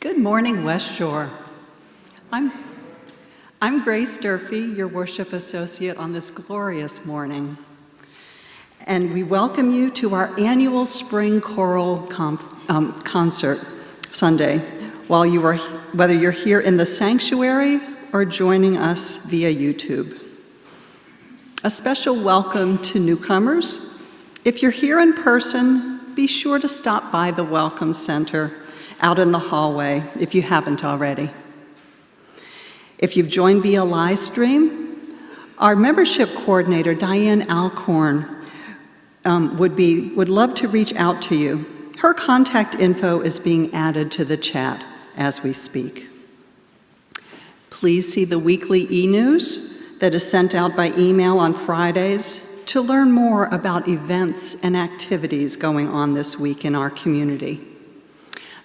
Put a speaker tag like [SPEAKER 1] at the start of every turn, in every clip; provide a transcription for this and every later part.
[SPEAKER 1] Good morning, West Shore. I'm Grace Durfee, your worship associate on this glorious morning. And we welcome you to our annual spring choral concert Sunday, whether you're here in the sanctuary or joining us via YouTube. A special welcome to newcomers. If you're here in person, be sure to stop by the Welcome Center out in the hallway if you haven't already. If you've joined via live stream, our membership coordinator, Diane Alcorn, would love to reach out to you. Her contact info is being added to the chat as we speak. Please see the weekly e-news that is sent out by email on Fridays to learn more about events and activities going on this week in our community.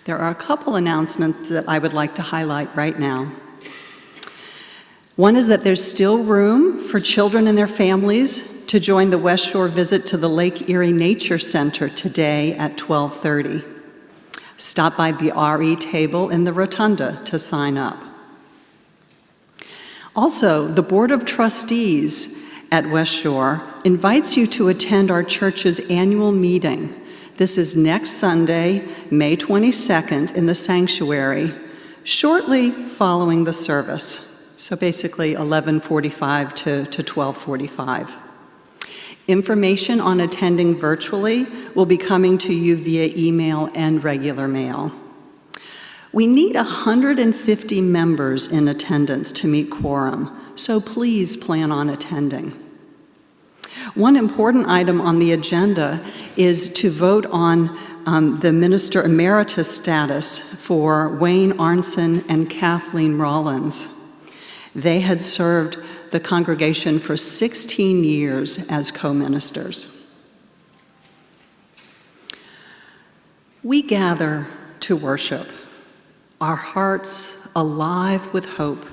[SPEAKER 1] There are a couple announcements that I would like to highlight right now. One is that there's still room for children and their families to join the West Shore visit to the Lake Erie Nature Center today at 12:30. Stop by the RE table in the rotunda to sign up. Also, the Board of Trustees at West Shore invites you to attend our church's annual meeting. This is next Sunday, May 22nd, in the sanctuary, shortly following the service. So basically 11:45 to 12:45. Information on attending virtually will be coming to you via email and regular mail. We need 150 members in attendance to meet quorum, so please plan on attending. One important item on the agenda is to vote on the Minister Emeritus status for Wayne Arnson and Kathleen Rollins. They had served the congregation for 16 years as co-ministers. We gather to worship, our hearts alive with hope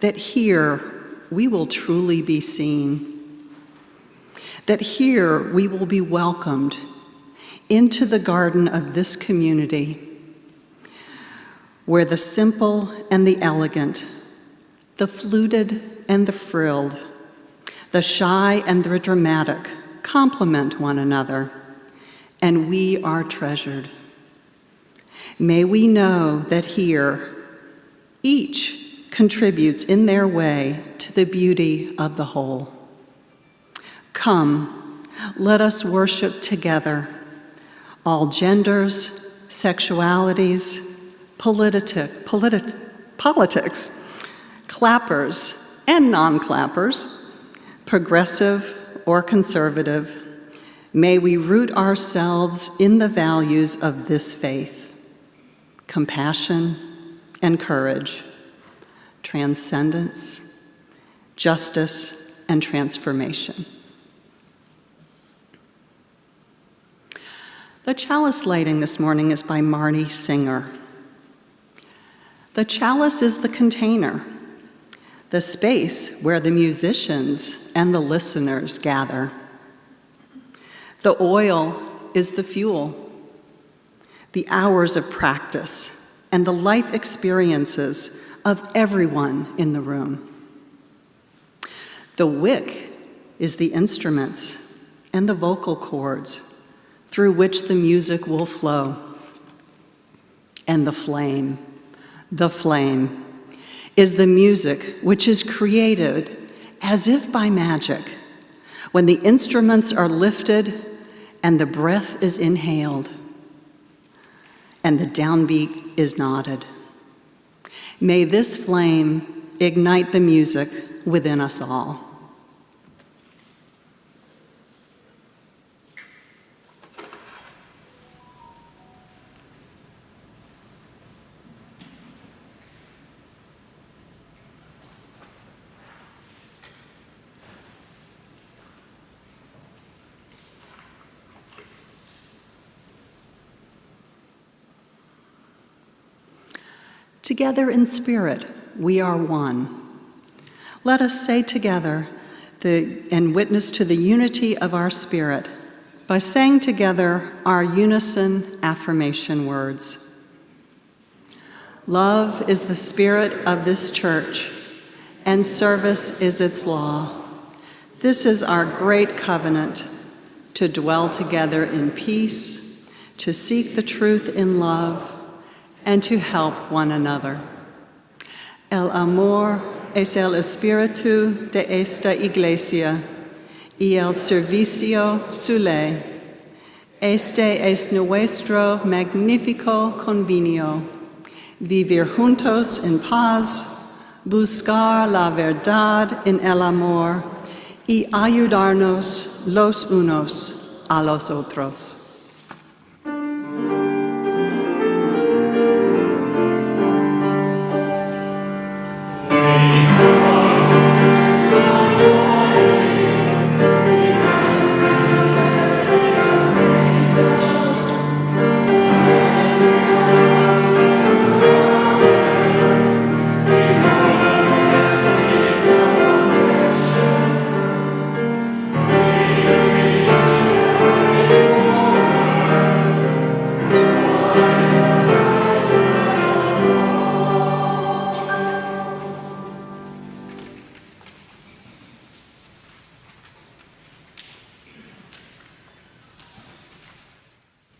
[SPEAKER 1] that here we will truly be seen, that here we will be welcomed into the garden of this community, where the simple and the elegant, the fluted and the frilled, the shy and the dramatic complement one another, and we are treasured. May we know that here, each contributes in their way to the beauty of the whole. Come, let us worship together, all genders, sexualities, politics, clappers and non-clappers, progressive or conservative. May we root ourselves in the values of this faith: compassion and courage, transcendence, justice, and transformation. The chalice lighting this morning is by Marnie Singer. The chalice is the container, the space where the musicians and the listeners gather. The oil is the fuel, the hours of practice, and the life experiences of everyone in the room. The wick is the instruments and the vocal cords through which the music will flow. And the flame is the music which is created as if by magic when the instruments are lifted and the breath is inhaled and the downbeat is nodded. May this flame ignite the music within us all. Together in spirit, we are one. Let us say together and witness to the unity of our spirit by saying together our unison affirmation words. Love is the spirit of this church, and service is its law. This is our great covenant, to dwell together in peace, to seek the truth in love, and to help one another. El amor es el espíritu de esta iglesia, y el servicio su ley. Este es nuestro magnífico convenio, vivir juntos en paz, buscar la verdad en el amor y ayudarnos los unos a los otros.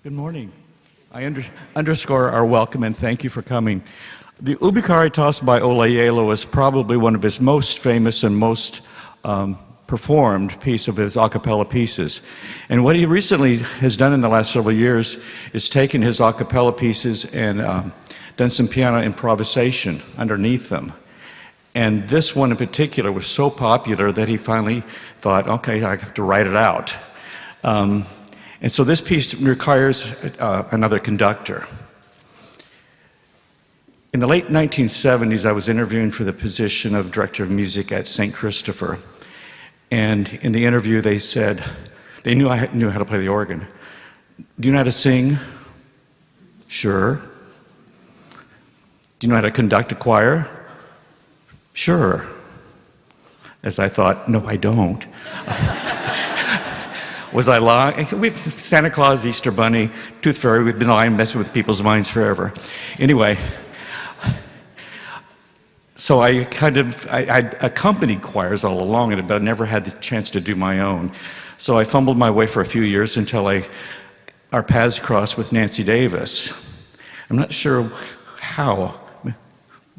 [SPEAKER 2] Good morning. I underscore our welcome and thank you for coming. The Ubi Caritas by Olayelo is probably one of his most famous and most performed piece of his a cappella pieces. And what he recently has done in the last several years is taken his a cappella pieces and done some piano improvisation underneath them. And this one in particular was so popular that he finally thought, okay, I have to write it out. And so this piece requires another conductor. In the late 1970s, I was interviewing for the position of director of music at St. Christopher. And in the interview, they said, they knew I knew how to play the organ. Do you know how to sing? Sure. Do you know how to conduct a choir? Sure. As I thought, no, I don't. Was I lying? We've Santa Claus, Easter Bunny, Tooth Fairy, we've been lying, messing with people's minds forever. Anyway, so I accompanied choirs all along, but I never had the chance to do my own. So I fumbled my way for a few years until our paths crossed with Nancy Davis. I'm not sure how.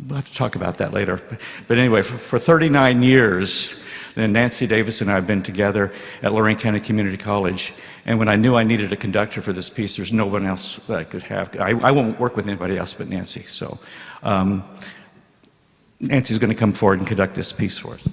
[SPEAKER 2] We'll have to talk about that later. But anyway, for 39 years, then Nancy Davis and I have been together at Lorraine County Community College. And when I knew I needed a conductor for this piece, there's no one else that I could have. I won't work with anybody else but Nancy. So Nancy's going to come forward and conduct this piece for us.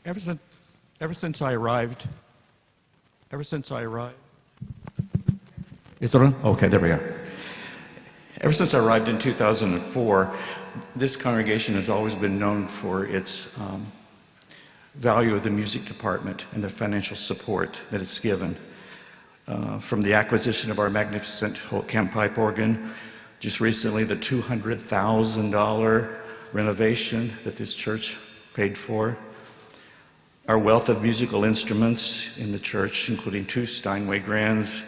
[SPEAKER 2] Ever since, ever since I arrived, is it on? Okay, there we go. Ever since I arrived in 2004, this congregation has always been known for its value of the music department and the financial support that it's given. From the acquisition of our magnificent Camp pipe organ, just recently the $200,000 renovation that this church paid for, our wealth of musical instruments in the church, including 2 Steinway grands,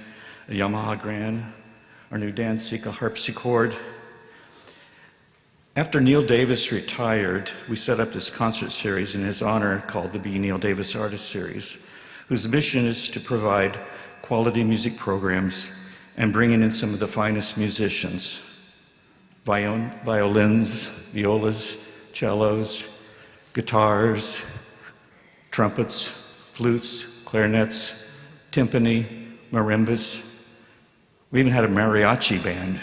[SPEAKER 2] a Yamaha grand, our new Danzica harpsichord. After Neil Davis retired, we set up this concert series in his honor called the B. Neil Davis Artist Series, whose mission is to provide quality music programs and bringing in some of the finest musicians, violins, violas, cellos, guitars, trumpets, flutes, clarinets, timpani, marimbas. We even had a mariachi band.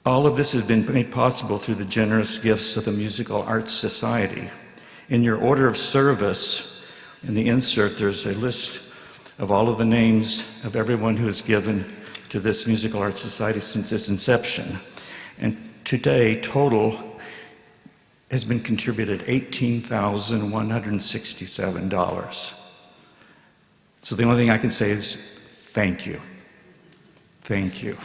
[SPEAKER 2] All of this has been made possible through the generous gifts of the Musical Arts Society. In your order of service, in the insert, there's a list of all of the names of everyone who has given to this Musical Arts Society since its inception. And today, total has been contributed $18,167. So the only thing I can say is thank you. Thank you.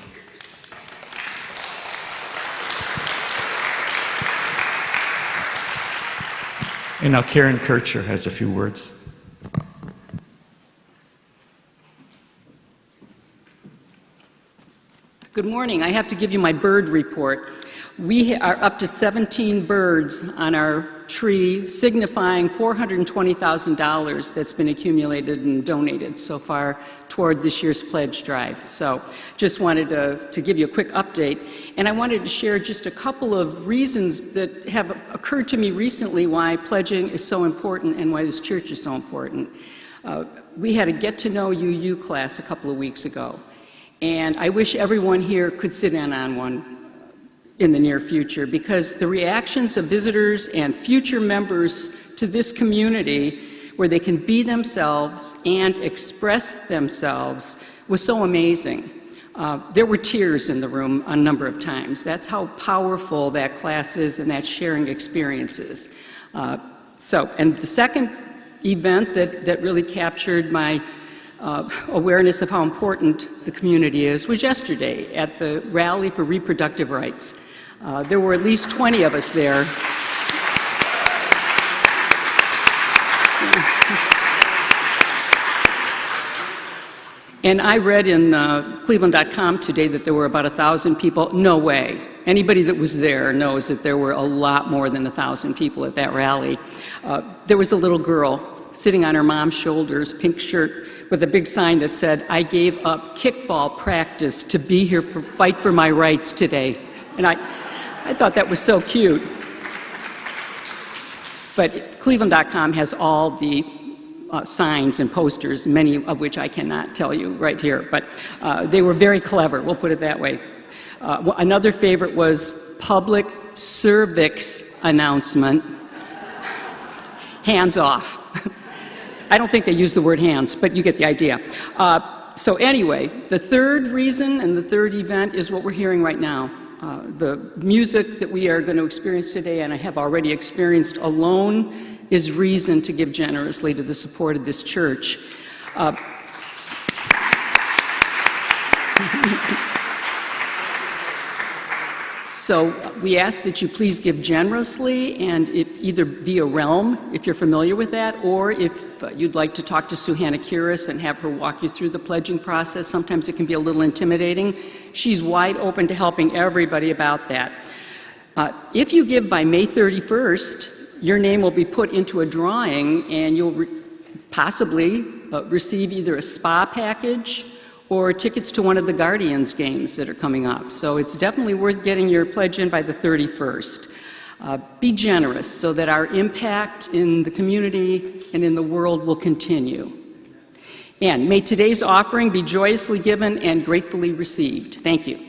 [SPEAKER 2] And now Karen Kircher has a few words.
[SPEAKER 3] Good morning. I have to give you my bird report. We are up to 17 birds on our tree, signifying $420,000 that's been accumulated and donated so far toward this year's pledge drive. So just wanted to give you a quick update. And I wanted to share just a couple of reasons that have occurred to me recently why pledging is so important and why this church is so important. We had a Get to Know You class a couple of weeks ago. And I wish everyone here could sit in on one in the near future, because the reactions of visitors and future members to this community, where they can be themselves and express themselves, was so amazing. There were tears in the room a number of times. That's how powerful that class is and that sharing experiences. And the second event that really captured my awareness of how important the community is was yesterday at the Rally for Reproductive Rights. There were at least 20 of us there. And I read in Cleveland.com today that there were about 1,000 people. No way. Anybody that was there knows that there were a lot more than 1,000 people at that rally. There was a little girl sitting on her mom's shoulders, pink shirt, with a big sign that said, "I gave up kickball practice to be here for fight for my rights today." And I thought that was so cute. But Cleveland.com has all the signs and posters, many of which I cannot tell you right here, but they were very clever, we'll put it that way. Another favorite was public cervix announcement, hands off. I don't think they use the word hands, but you get the idea. So anyway, the third reason and the third event is what we're hearing right now. The music that we are going to experience today, and I have already experienced alone, is reason to give generously to the support of this church. So we ask that you please give generously, and either via Realm, if you're familiar with that, or if you'd like to talk to Suhanna Kiris and have her walk you through the pledging process. Sometimes it can be a little intimidating. She's wide open to helping everybody about that. If you give by May 31st, your name will be put into a drawing, and you'll possibly receive either a spa package or tickets to one of the Guardians games that are coming up. So it's definitely worth getting your pledge in by the 31st. Be generous so that our impact in the community and in the world will continue. And may today's offering be joyously given and gratefully received. Thank you.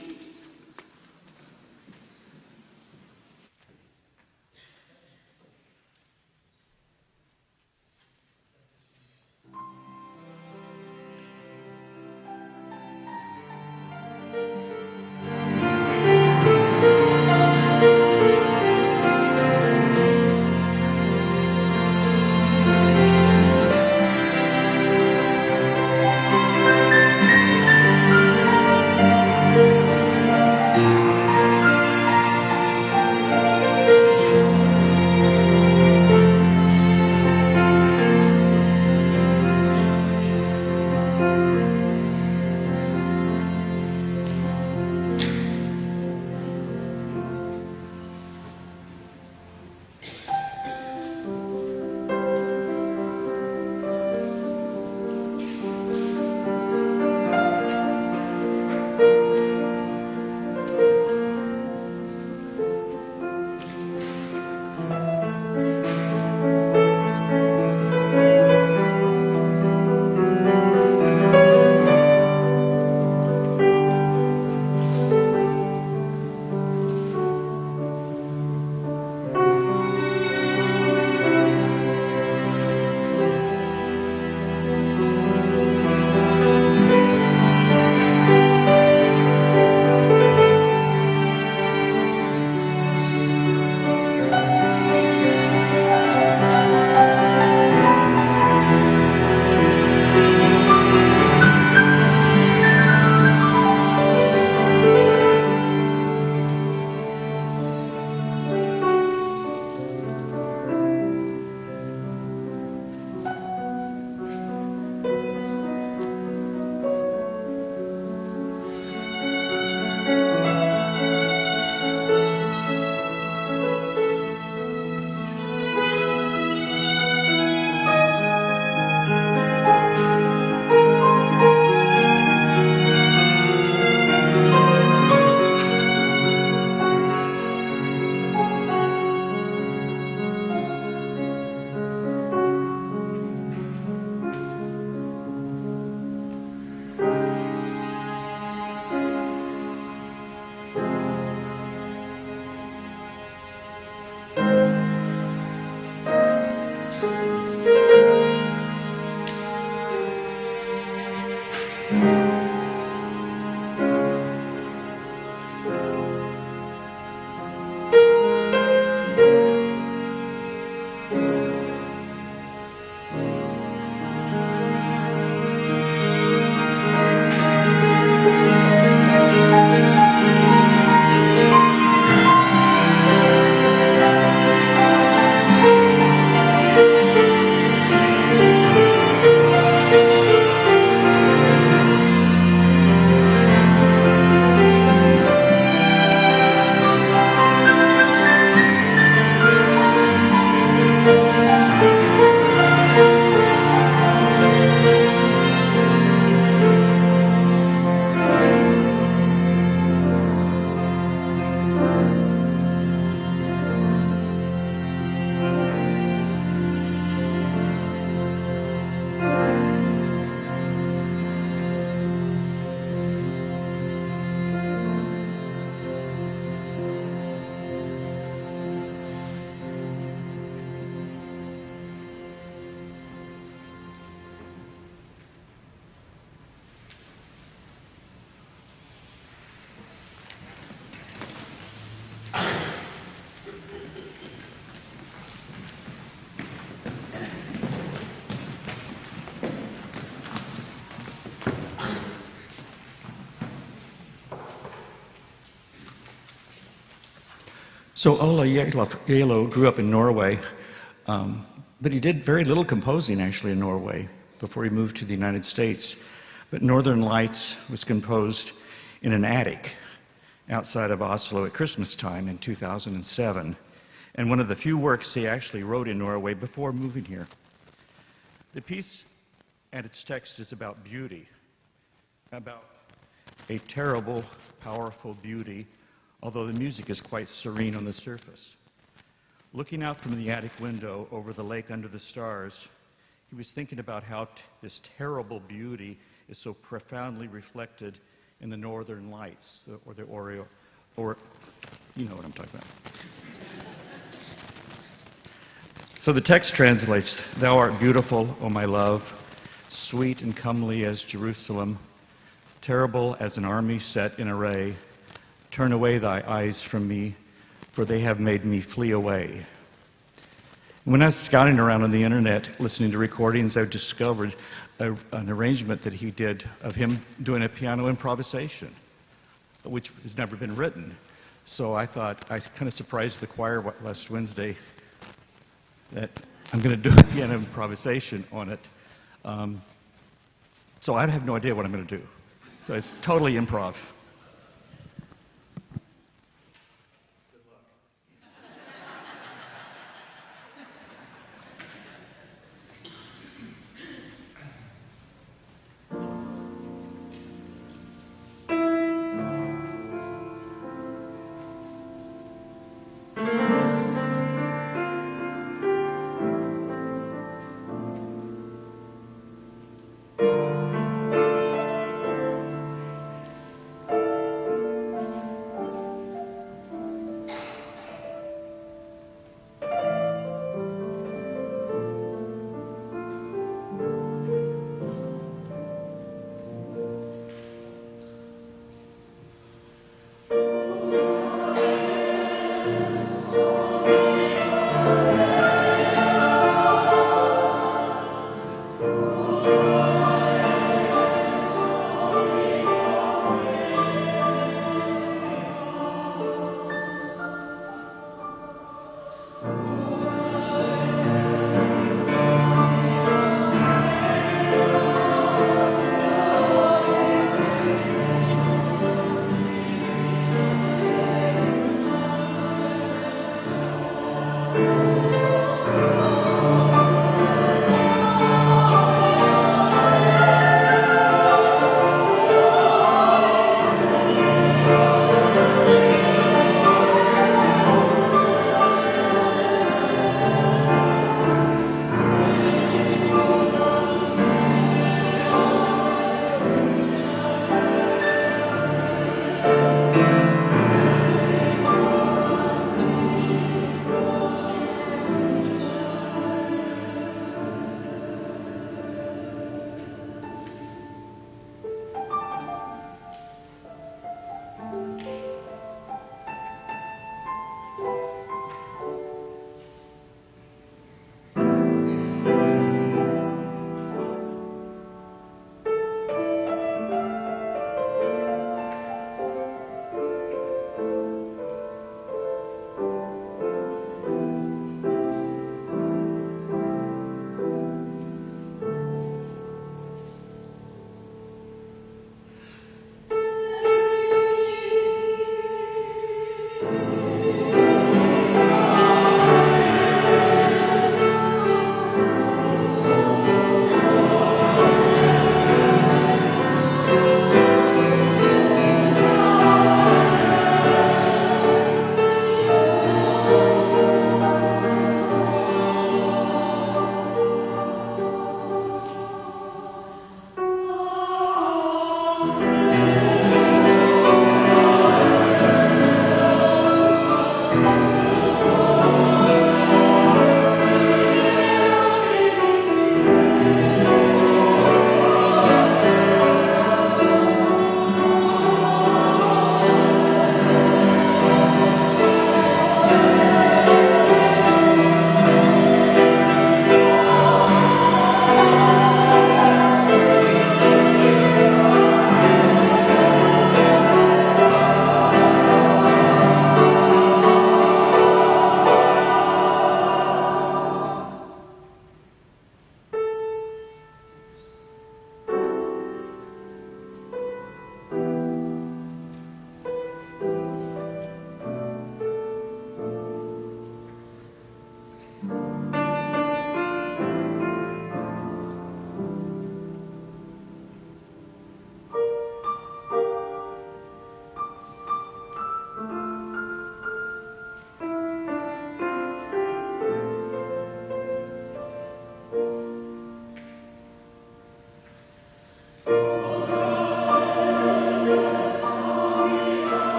[SPEAKER 2] So Ola Yalo grew up in Norway, but he did very little composing actually in Norway before he moved to the United States. But Northern Lights was composed in an attic outside of Oslo at Christmas time in 2007, and one of the few works he actually wrote in Norway before moving here. The piece and its text is about beauty, about a terrible, powerful beauty, although the music is quite serene on the surface. Looking out from the attic window over the lake under the stars, he was thinking about how this terrible beauty is so profoundly reflected in the northern lights, or the Oreo, or you know what I'm talking about. So the text translates, "Thou art beautiful, O my love, sweet and comely as Jerusalem, terrible as an army set in array. Turn away thy eyes from me, for they have made me flee away." When I was scouting around on the internet, listening to recordings, I discovered an arrangement that he did of him doing a piano improvisation, which has never been written. So I thought, I kind of surprised the choir last Wednesday that I'm going to do a piano improvisation on it. So I have no idea what I'm going to do. So it's totally improv.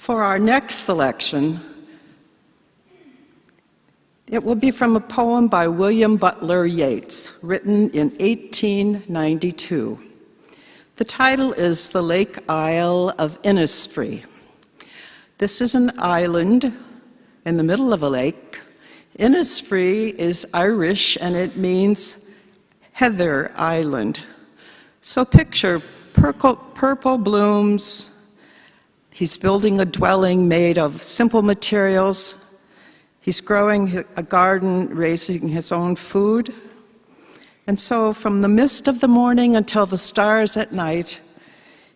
[SPEAKER 4] For our next selection, it will be from a poem by William Butler Yeats, written in 1892. The title is The Lake Isle of Innisfree. This is an island in the middle of a lake. Innisfree is Irish and it means Heather Island. So picture purple blooms. He's building a dwelling made of simple materials. He's growing a garden, raising his own food. And so from the mist of the morning until the stars at night,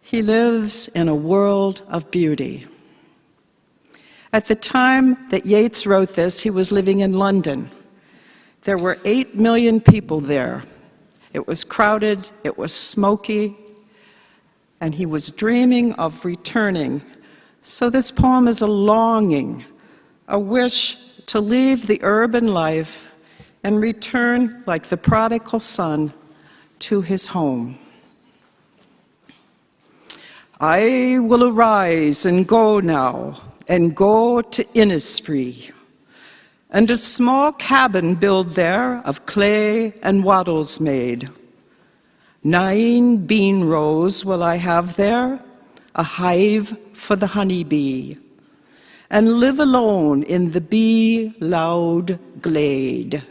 [SPEAKER 4] he lives in a world of beauty. At the time that Yeats wrote this, he was living in London. There were 8 million people there. It was crowded, it was smoky, and he was dreaming of returning. So this poem is a longing, a wish to leave the urban life and return like the prodigal son to his home. I will arise and go now, and go to Innisfree, and a small cabin build there of clay and wattles made. 9 bean rows will I have there, a hive for the honeybee, and live alone in the bee-loud glade.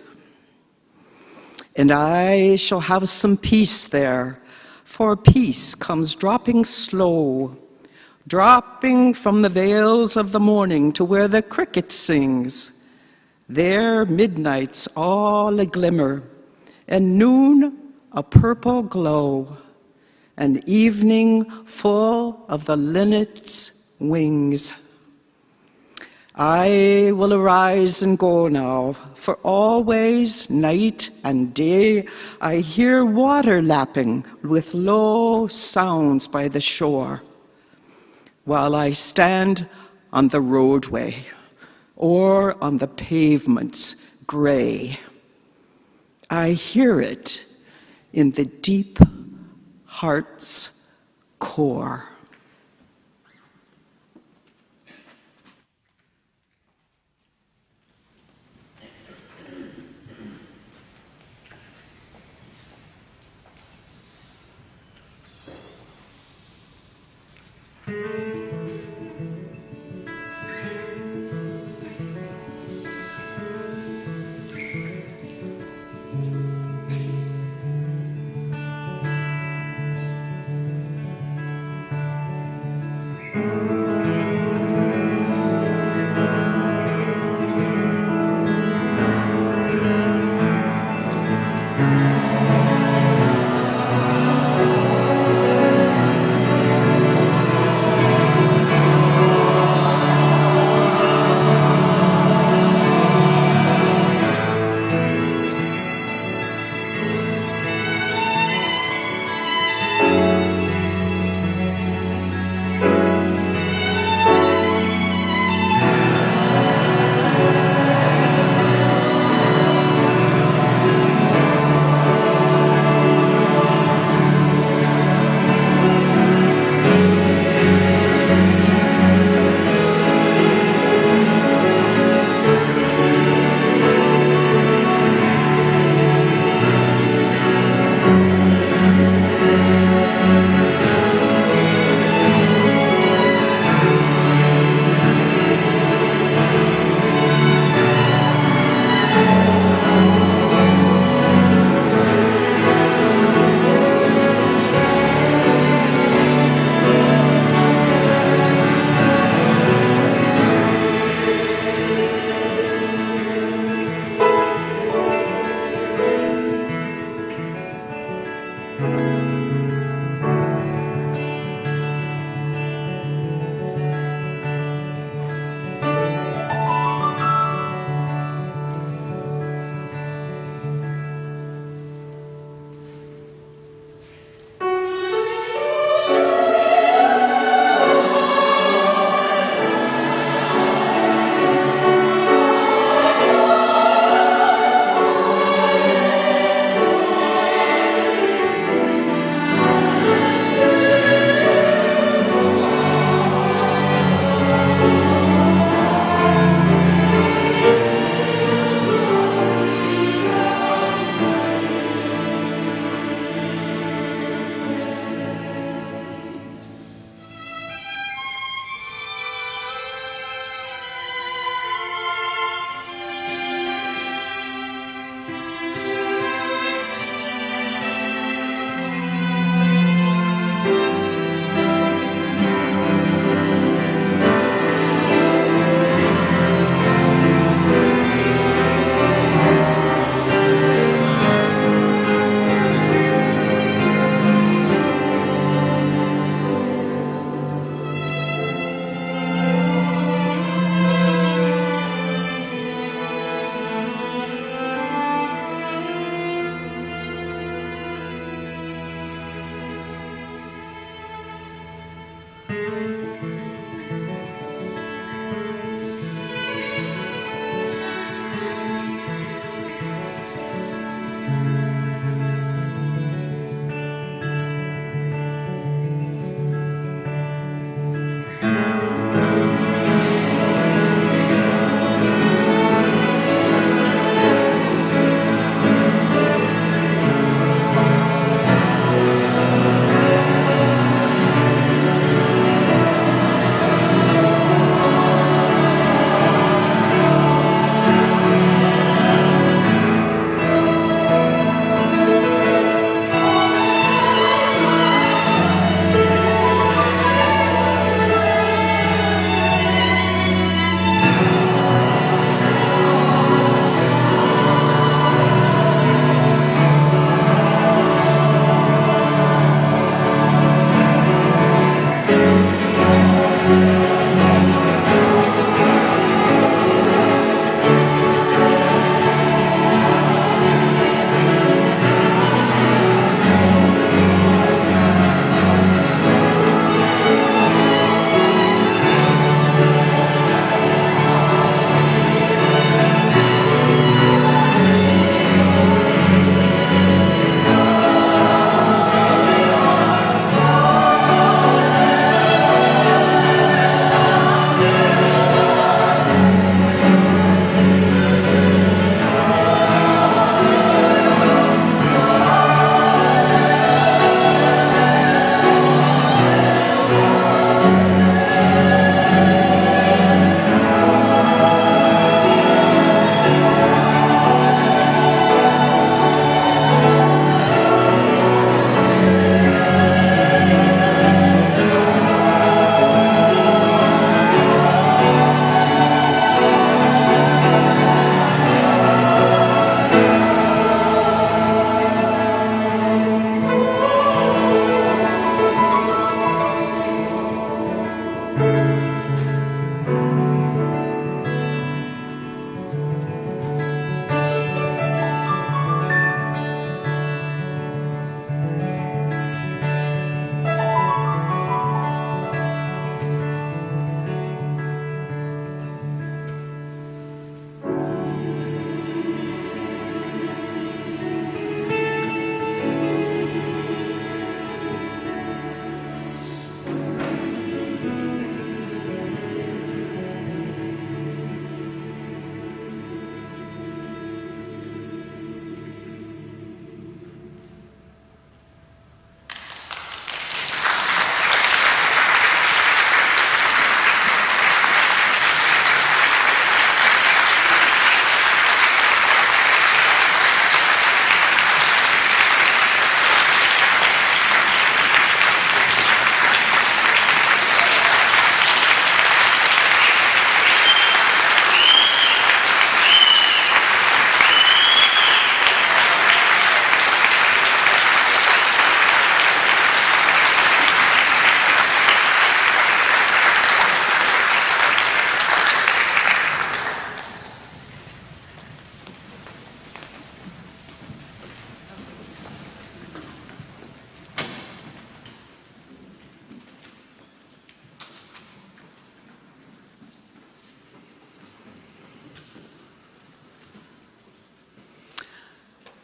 [SPEAKER 4] And I shall have some peace there, for peace comes dropping slow, dropping from the vales of the morning to where the cricket sings. There midnight's all a glimmer, and noon a purple glow, and evening full of the linnet's wings. I will arise and go now, for always, night and day, I hear water lapping with low sounds by the shore. While I stand on the roadway or on the pavement's gray. I hear it in the deep heart's core.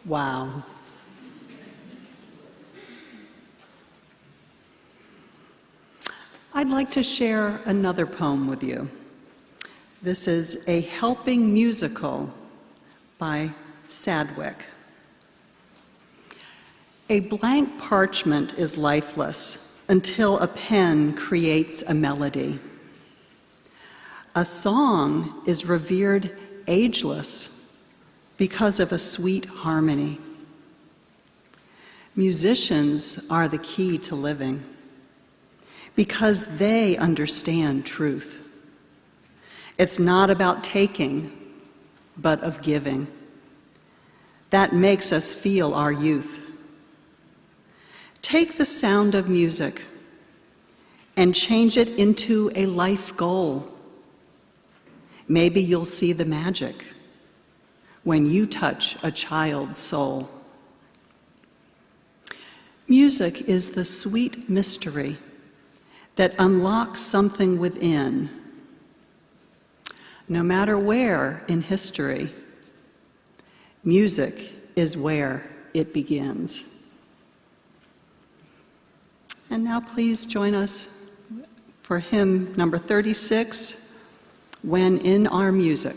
[SPEAKER 1] Wow. I'd like to share another poem with you. This is A Helping Musical by Sadwick. A blank parchment is lifeless until a pen creates a melody. A song is revered ageless because of a sweet harmony. Musicians are the key to living because they understand truth. It's not about taking, but of giving. That makes us feel our youth. Take the sound of music and change it into a life goal. Maybe you'll see the magic when you touch a child's soul. Music is the sweet mystery that unlocks something within. No matter where in history, music is where it begins. And now please join us for hymn number 36, When in Our Music.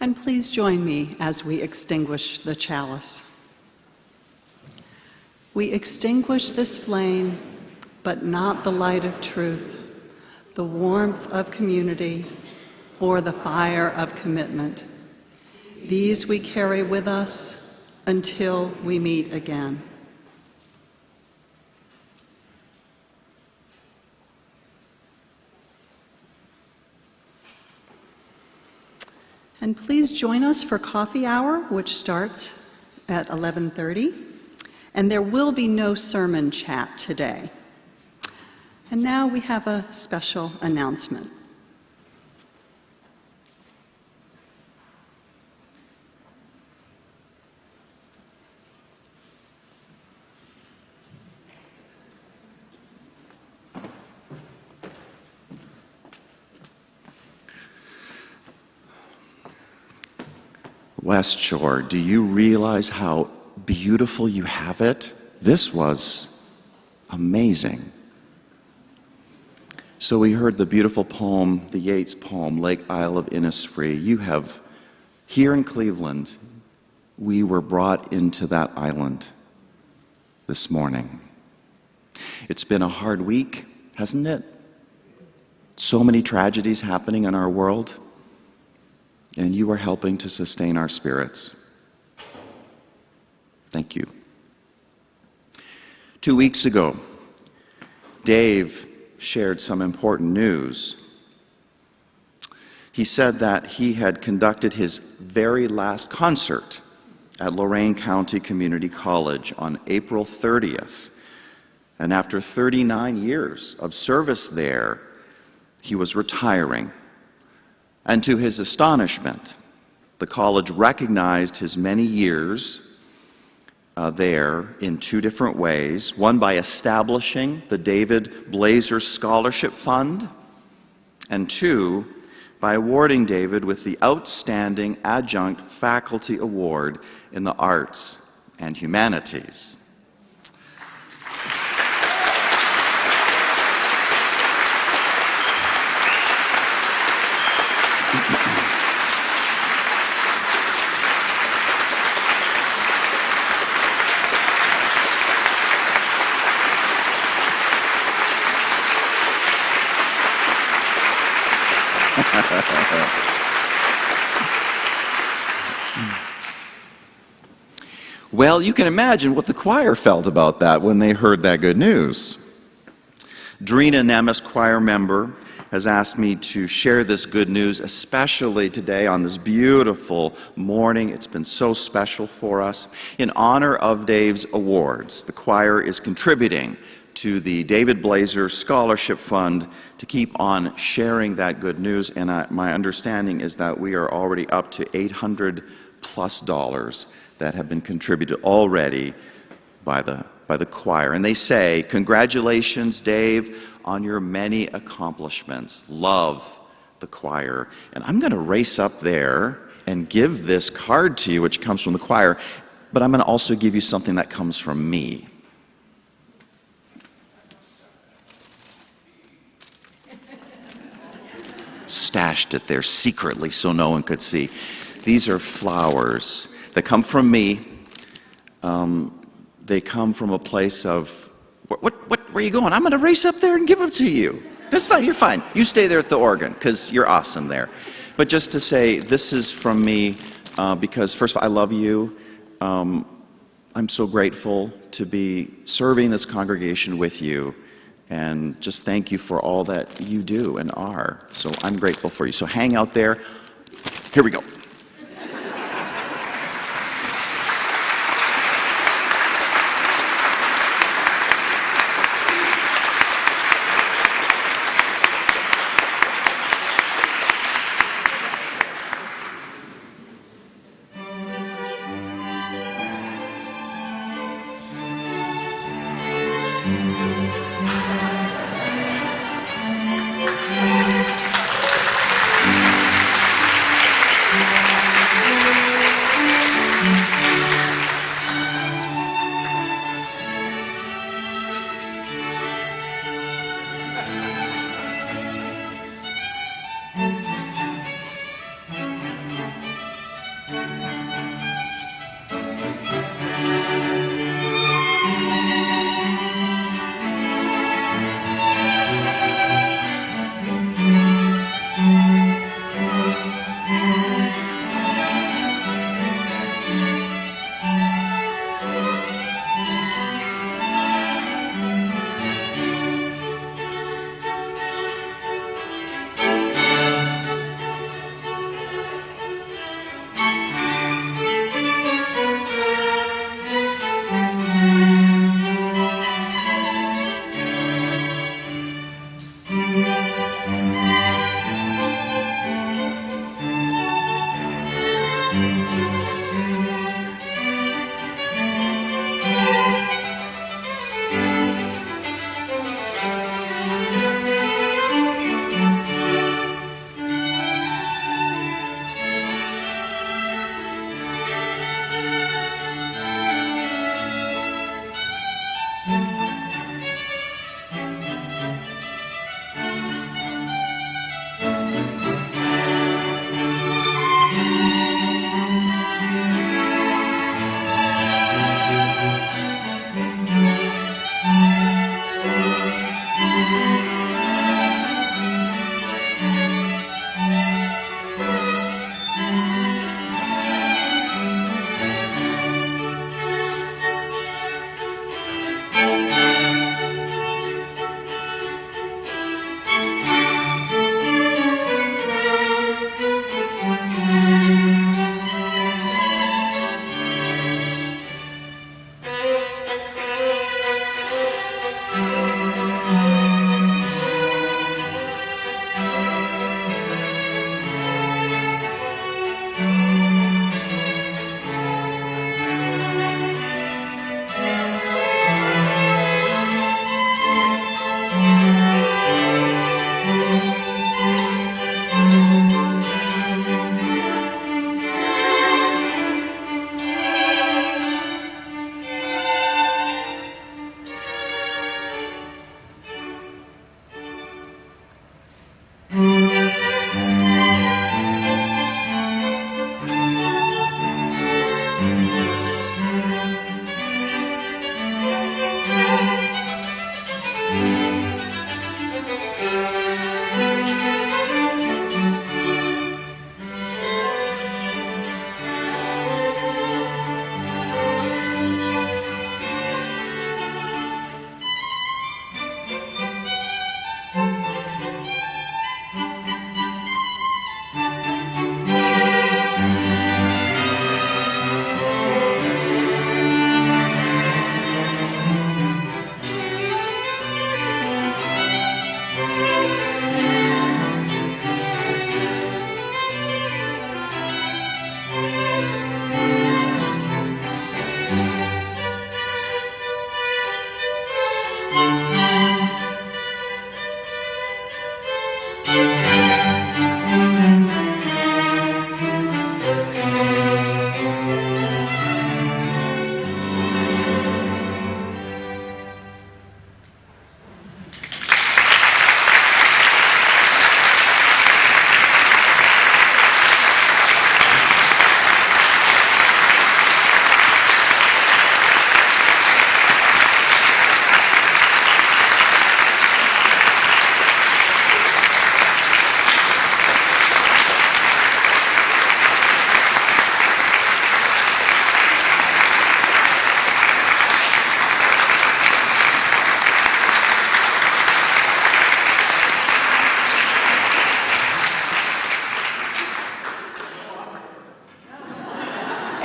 [SPEAKER 1] And please join me as we extinguish the chalice. We extinguish this flame, but not the light of truth, the warmth of community, or the fire of commitment. These we carry with us until we meet again. And please join us for coffee hour, which starts at 11:30. And there will be no sermon chat today. And now we have a special announcement.
[SPEAKER 5] West Shore, do you realize how beautiful you have it? This was amazing. So we heard the beautiful poem, the Yeats poem, Lake Isle of Innisfree. You have, here in Cleveland, we were brought into that island this morning. It's been a hard week, hasn't it? So many tragedies happening in our world, and you are helping to sustain our spirits. Thank you. 2 weeks ago, Dave shared some important news. He said that he had conducted his very last concert at Lorain County Community College on April 30th. And after 39 years of service there, he was retiring. And to his astonishment, the college recognized his many years there in two different ways. One, by establishing the David Blazer Scholarship Fund, and two, by awarding David with the Outstanding Adjunct Faculty Award in the Arts and Humanities. Well, you can imagine what the choir felt about that when they heard that good news. Drina Nemes, choir member, has asked me to share this good news, especially today on this beautiful morning. It's been so special for us. In honor of Dave's awards, the choir is contributing to the David Blazer Scholarship Fund to keep on sharing that good news. And my understanding is that we are already up to $800+ that have been contributed already by the choir. And they say, "Congratulations, Dave, on your many accomplishments. Love the choir." And I'm going to race up there and give this card to you, which comes from the choir, but I'm going to also give you something that comes from me. Stashed it there secretly so no one could see. These are flowers that come from me. They come from a place of, where are you going? I'm going to race up there and give them to you. That's fine, you're fine. You stay there at the organ, because you're awesome there. But just to say, this is from me, because first of all, I love you. I'm so grateful to be serving this congregation with you. And just thank you for all that you do and are. So I'm grateful for you. So hang out there. Here we go.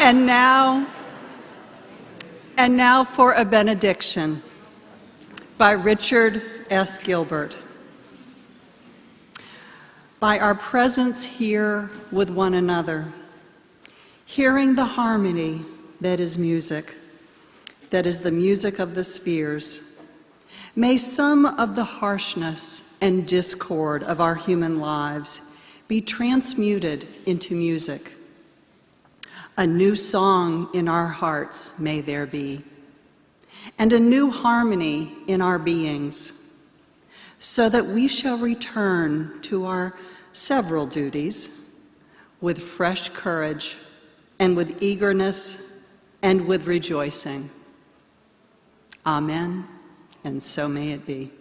[SPEAKER 1] And now for a benediction by Richard S. Gilbert. By our presence here with one another, hearing the harmony that is music, that is the music of the spheres, may some of the harshness and discord of our human lives be transmuted into music. A new song in our hearts may there be, and a new harmony in our beings, so that we shall return to our several duties with fresh courage and with eagerness and with rejoicing. Amen, and so may it be.